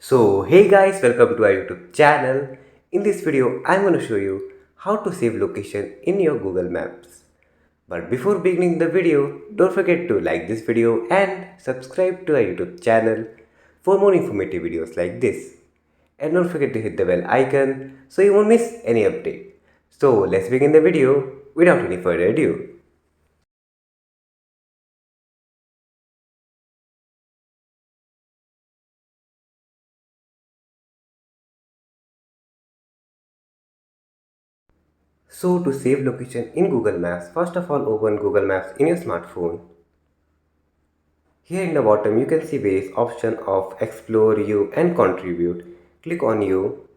So hey guys, welcome to our YouTube channel. In this video, I'm going to show you how to save location in your Google Maps. But before beginning the video, don't forget to like this video and subscribe to our YouTube channel for more informative videos like this. And don't forget to hit the bell icon so you won't miss any update. So let's begin the video without any further ado. So to save location in Google Maps, first of all open Google Maps in your smartphone. Here in the bottom you can see various options of explore, you and contribute. Click on you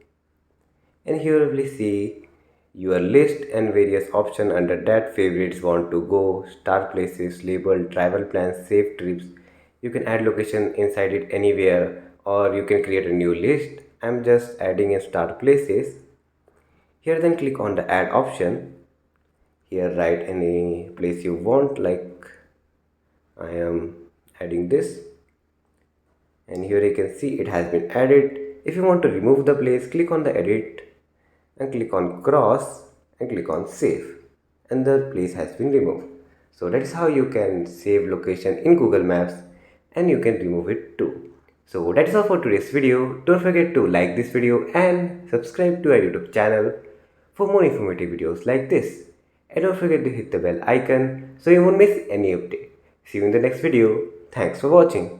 and here you will see your list and various options under that: favorites, want to go, star places, label, travel plans, save trips. You can add location inside it anywhere or you can create a new list. I'm just adding a star places. Here then click on the add option. Here write any place you want, like I am adding this, and here you can see it has been added. If you want to remove the place, click on the edit and click on cross and click on save, and the place has been removed. So that is how you can save location in Google Maps and you can remove it too. So that is all for today's video. Don't forget to like this video and subscribe to our YouTube channel for more informative videos like this. And don't forget to hit the bell icon so you won't miss any update. See you in the next video. Thanks for watching.